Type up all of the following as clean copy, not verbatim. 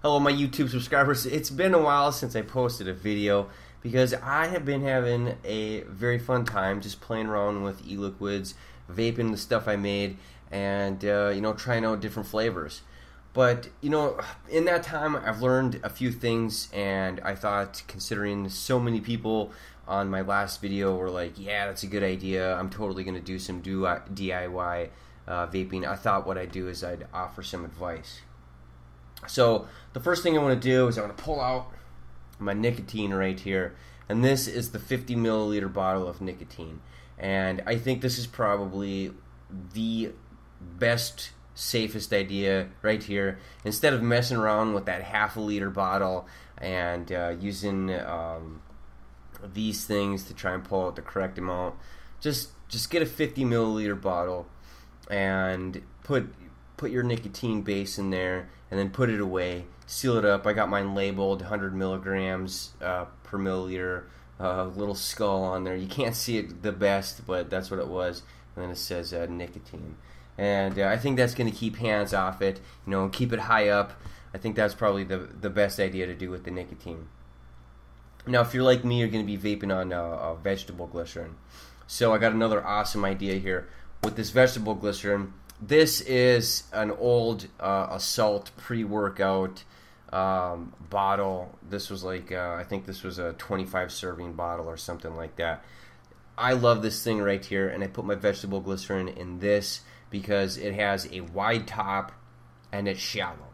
Hello, my YouTube subscribers. It's been a while since I posted a video because I have been having a very fun time just playing around with e-liquids, vaping the stuff I made, and trying out different flavors. But in that time I've learned a few things, and I thought, considering so many people on my last video were like, yeah, that's a good idea, I'm totally going to do some DIY vaping, I thought what I'd do is I'd offer some advice. So the first thing I want to do is I want to pull out my nicotine right here, and this is the 50 milliliter bottle of nicotine, and I think this is probably the best, safest idea right here. Instead of messing around with that half-a-liter bottle and using these things to try and pull out the correct amount, just get a 50 milliliter bottle and put your nicotine base in there, and then put it away, seal it up. I got mine labeled 100 milligrams per milliliter, little skull on there. You can't see it the best, but that's what it was. And then it says nicotine. And I think that's going to keep hands off it, keep it high up. I think that's probably the best idea to do with the nicotine. Now, if you're like me, you're going to be vaping on vegetable glycerin. So I got another awesome idea here. With this vegetable glycerin, this is an old Assault pre-workout bottle. This was like, I think this was a 25 serving bottle or something like that. I love this thing right here, and I put my vegetable glycerin in this because it has a wide top and it's shallow.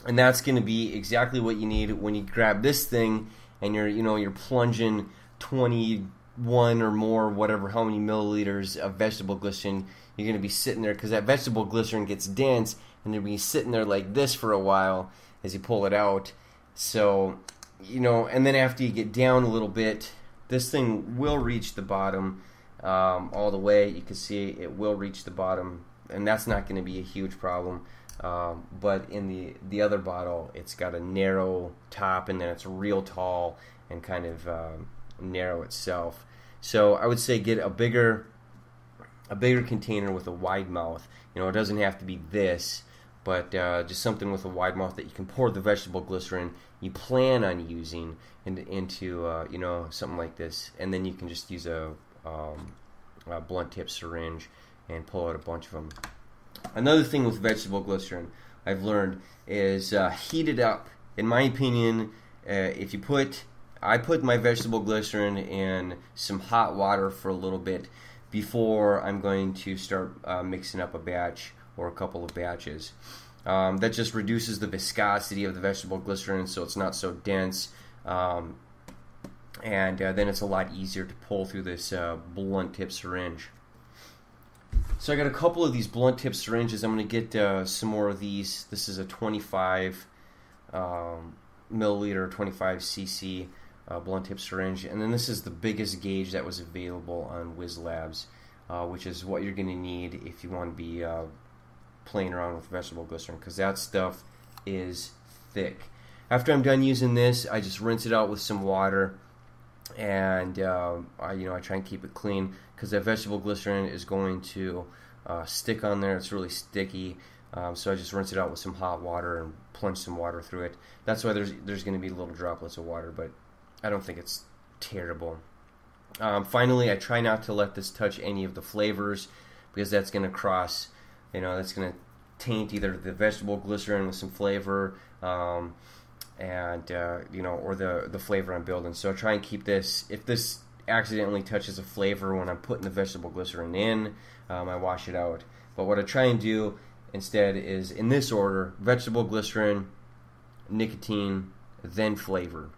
And that's going to be exactly what you need when you grab this thing and you're plunging 21 or more, whatever, how many milliliters of vegetable glycerin. You're going to be sitting there, because that vegetable glycerin gets dense, and you'll be sitting there like this for a while as you pull it out. So, and then after you get down a little bit, this thing will reach the bottom all the way. You can see it will reach the bottom, and that's not going to be a huge problem. But in the other bottle, it's got a narrow top, and then it's real tall and kind of narrow itself. So I would say get a bigger container with a wide mouth. It doesn't have to be this, but just something with a wide mouth that you can pour the vegetable glycerin you plan on using into something like this, and then you can just use a blunt tip syringe and pull out a bunch of them. Another thing with vegetable glycerin I've learned is heat it up. In my opinion, I put my vegetable glycerin in some hot water for a little bit before I'm going to start mixing up a batch or a couple of batches. That just reduces the viscosity of the vegetable glycerin, so it's not so dense, and then it's a lot easier to pull through this blunt tip syringe. So I got a couple of these blunt tip syringes. I'm going to get some more of these. This is a 25 milliliter, 25 cc blunt tip syringe, and then this is the biggest gauge that was available on WizLabs, which is what you're going to need if you want to be playing around with vegetable glycerin, because that stuff is thick. After I'm done using this, I just rinse it out with some water, and I try and keep it clean, because that vegetable glycerin is going to stick on there. It's really sticky. So I just rinse it out with some hot water and plunge some water through it. That's why there's going to be little droplets of water, but I don't think it's terrible. Finally, I try not to let this touch any of the flavors, because that's going to cross, that's going to taint either the vegetable glycerin with some flavor, or the flavor I'm building. So I try and keep this. If this accidentally touches a flavor when I'm putting the vegetable glycerin in, I wash it out. But what I try and do instead is, in this order: vegetable glycerin, nicotine, then flavor.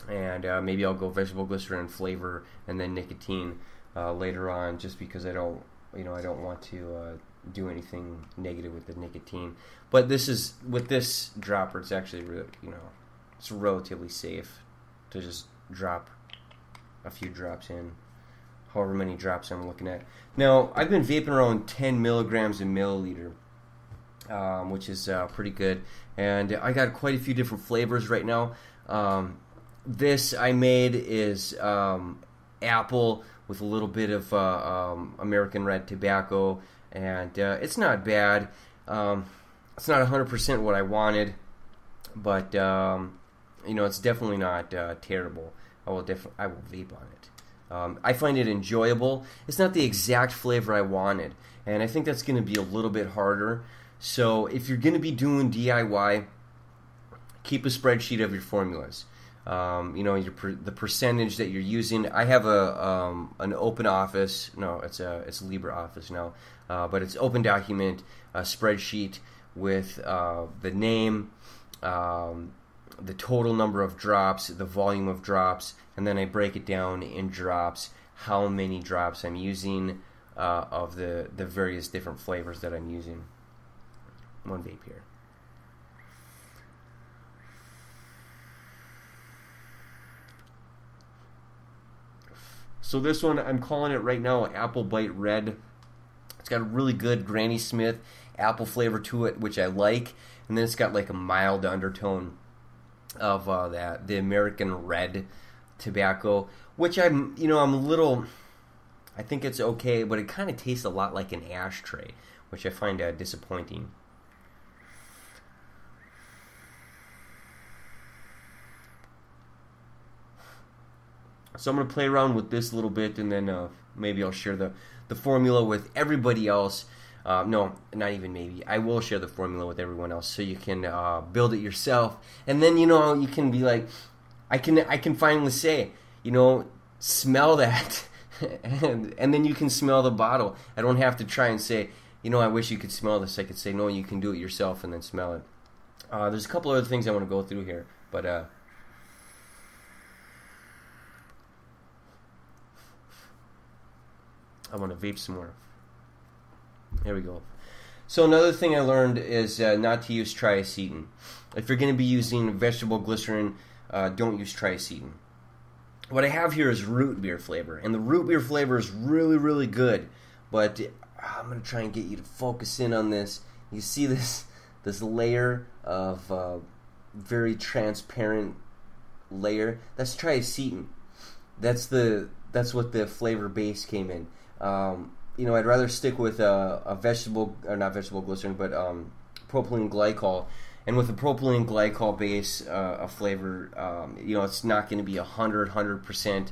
And maybe I'll go vegetable glycerin, flavor, and then nicotine later on, just because I don't want to do anything negative with the nicotine. But with this dropper, it's actually it's relatively safe to just drop a few drops in, however many drops I'm looking at. Now, I've been vaping around 10 milligrams a milliliter, which is pretty good, and I got quite a few different flavors right now. This I made is apple with a little bit of American red tobacco, and it's not bad. It's not 100% what I wanted. but it's definitely not terrible. I will vape on it. I find it enjoyable. It's not the exact flavor I wanted, and I think that's going to be a little bit harder. So if you're going to be doing DIY, keep a spreadsheet of your formulas. The percentage that you're using. I have an open office. No, it's LibreOffice now, but it's open document spreadsheet with the name, the total number of drops, the volume of drops, and then I break it down in drops, how many drops I'm using of the various different flavors that I'm using. One vape here. So this one, I'm calling it right now Apple Bite Red. It's got a really good Granny Smith apple flavor to it, which I like, and then it's got like a mild undertone of the American Red tobacco, which I'm a little. I think it's okay, but it kind of tastes a lot like an ashtray, which I find disappointing. So I'm going to play around with this a little bit, and then maybe I'll share the formula with everybody else. No, not even maybe. I will share the formula with everyone else so you can build it yourself. And then, you can be like, I can finally say, smell that. and then you can smell the bottle. I don't have to try and say, I wish you could smell this. I could say, no, you can do it yourself and then smell it. There's a couple other things I want to go through here, but I want to vape some more. Here we go. So another thing I learned is not to use triacetin. If you're going to be using vegetable glycerin, don't use triacetin. What I have here is root beer flavor, and the root beer flavor is really, really good. But I'm going to try and get you to focus in on this. You see this layer of very transparent layer? That's triacetin. That's what the flavor base came in. I'd rather stick with a vegetable, or not vegetable glycerin, but propylene glycol. And with a propylene glycol base of flavor, it's not going to be 100%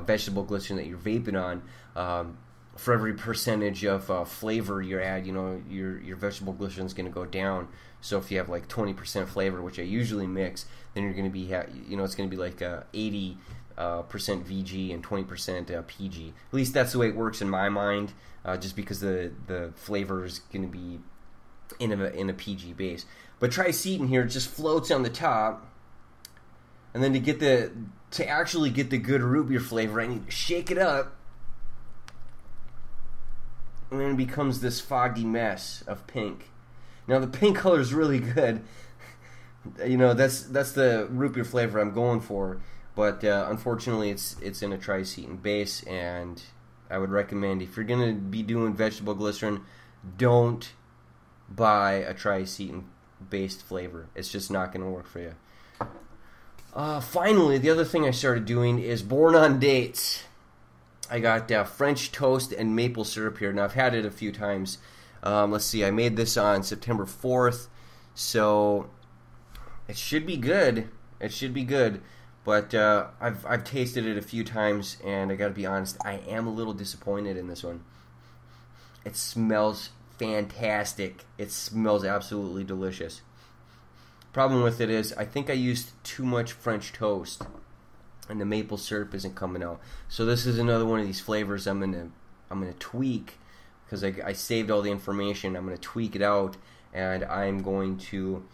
vegetable glycerin that you're vaping on. For every percentage of flavor you add, your vegetable glycerin is going to go down. So if you have like 20% flavor, which I usually mix, then you're going to be, it's going to be like 80% VG and 20% PG. At least that's the way it works in my mind, just because the flavor is going to be in a PG base. But triacetin here just floats on the top, and then to actually get the good root beer flavor, I need to shake it up, and then it becomes this foggy mess of pink. Now the pink color is really good. That's the root beer flavor I'm going for. But unfortunately, it's in a triacetin base, and I would recommend, if you're going to be doing vegetable glycerin, don't buy a triacetin-based flavor. It's just not going to work for you. Finally, the other thing I started doing is Born on Dates. I got French toast and maple syrup here. Now, I've had it a few times. Let's see, I made this on September 4th, so it should be good. It should be good. But I've tasted it a few times, and I got to be honest, I am a little disappointed in this one. It smells fantastic. It smells absolutely delicious. Problem with it is, I think I used too much French toast, and the maple syrup isn't coming out. So this is another one of these flavors I'm gonna tweak, because I saved all the information. I'm gonna tweak it out, and I'm going to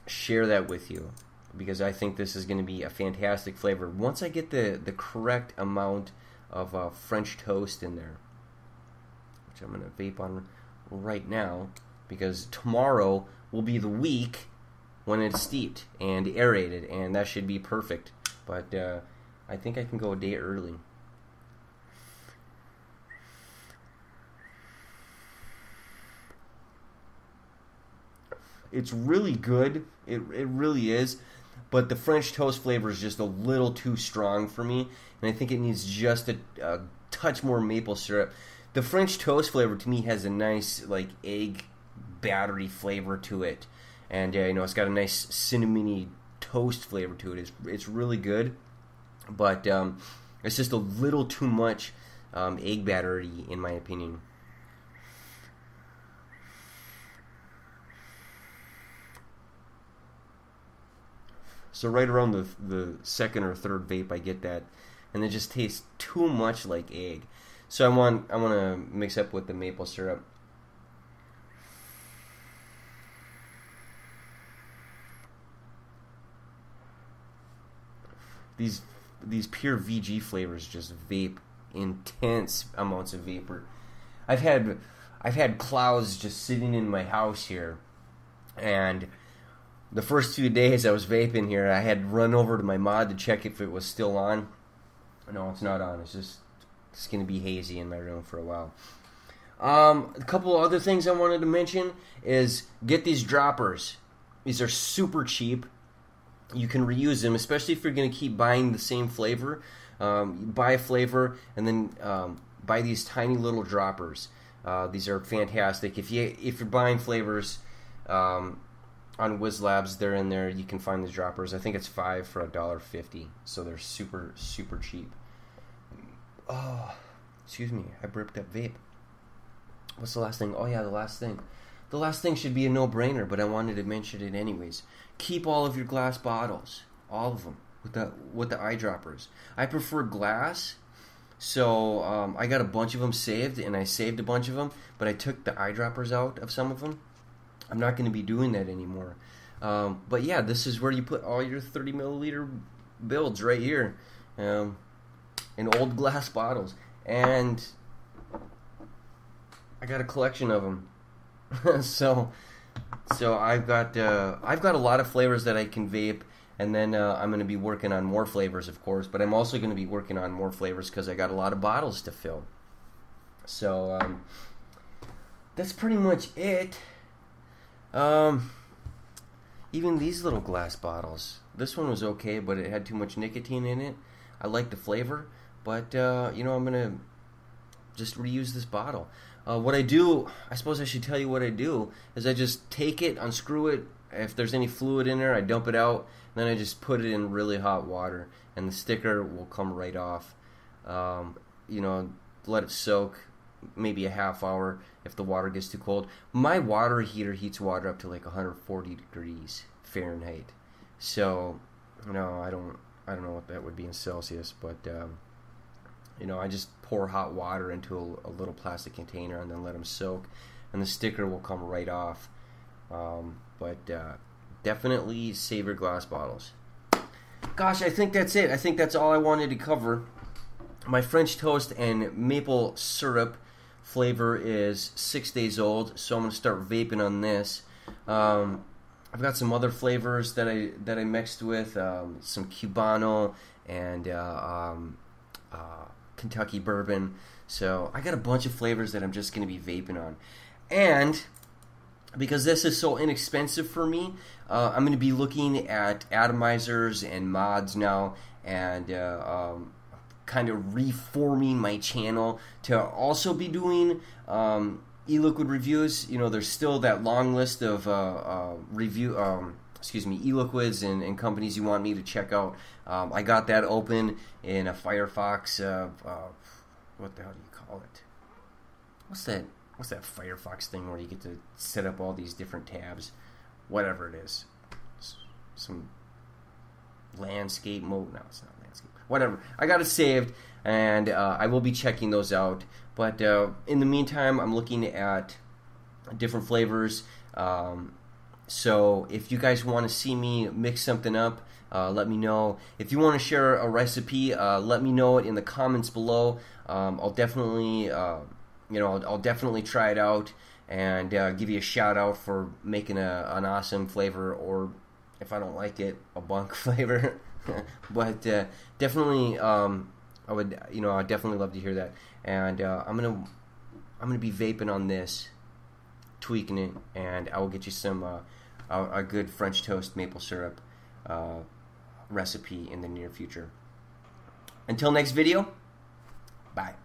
share that with you, because I think this is going to be a fantastic flavor once I get the correct amount of French toast in there, which I'm going to vape on right now, because tomorrow will be the week when it's steeped and aerated, and that should be perfect. But I think I can go a day early. It's really good. It really is. But the French toast flavor is just a little too strong for me, and I think it needs just a touch more maple syrup. The French toast flavor to me has a nice like egg battery flavor to it, and you know, it's got a nice cinnamony toast flavor to it. It's really good, but it's just a little too much egg battery in my opinion. So right around the second or third vape, I get that, and it just tastes too much like egg. So I want to mix up with the maple syrup. These pure VG flavors just vape intense amounts of vapor. I've had clouds just sitting in my house here, and the first 2 days I was vaping here, I had run over to my mod to check if it was still on. No, it's not on. It's going to be hazy in my room for a while. A couple of other things I wanted to mention is get these droppers. These are super cheap. You can reuse them, especially if you're going to keep buying the same flavor. Buy a flavor and then buy these tiny little droppers. These are fantastic. If you're buying flavors on WizLabs, they're in there. You can find these droppers. I think it's $5 for $1.50, so they're super cheap. Oh, excuse me, I burped up vape. What's the last thing? Oh yeah, the last thing. The last thing should be a no-brainer, but I wanted to mention it anyways. Keep all of your glass bottles, all of them, with the eyedroppers. I prefer glass, so I got a bunch of them saved, and I saved a bunch of them, but I took the eyedroppers out of some of them. I'm not going to be doing that anymore. But yeah, this is where you put all your 30 milliliter builds right here, in old glass bottles, and I got a collection of them. so I've got a lot of flavors that I can vape, and then I'm going to be working on more flavors, of course. But I'm also going to be working on more flavors because I got a lot of bottles to fill. So that's pretty much it. Even these little glass bottles. This one was okay, but it had too much nicotine in it. I like the flavor, but you know, I'm gonna just reuse this bottle. What I do, I suppose I should tell you what I do, is I just take it, unscrew it. If there's any fluid in there, I dump it out, and then I just put it in really hot water, and the sticker will come right off. You know, let it soak, maybe a half hour if the water gets too cold. My water heater heats water up to like 140 degrees Fahrenheit. So, no, I don't know what that would be in Celsius, but you know, I just pour hot water into a little plastic container and then let them soak, and the sticker will come right off. But definitely save your glass bottles. Gosh, I think that's it. I think that's all I wanted to cover. My French toast and maple syrup flavor is 6 days old, so I'm going to start vaping on this. I've got some other flavors that I mixed with, some Cubano and Kentucky bourbon. So I got a bunch of flavors that I'm just going to be vaping on. And because this is so inexpensive for me, I'm going to be looking at atomizers and mods now, and kind of reforming my channel to also be doing e-liquid reviews. You know, there's still that long list of e-liquids and companies you want me to check out. I got that open in a Firefox. What the hell do you call it? What's that Firefox thing where you get to set up all these different tabs? Whatever it is. Some landscape mode. No, it's not landscape. Whatever. I got it saved, and I will be checking those out. But in the meantime, I'm looking at different flavors. So if you guys want to see me mix something up, let me know. If you want to share a recipe, let me know it in the comments below. I'll definitely, I'll definitely try it out and give you a shout out for making an awesome flavor, or if I don't like it, a bunk flavor. But definitely, I'd definitely love to hear that. And I'm gonna be vaping on this, tweaking it, and I will get you some a good French toast maple syrup recipe in the near future. Until next video, bye.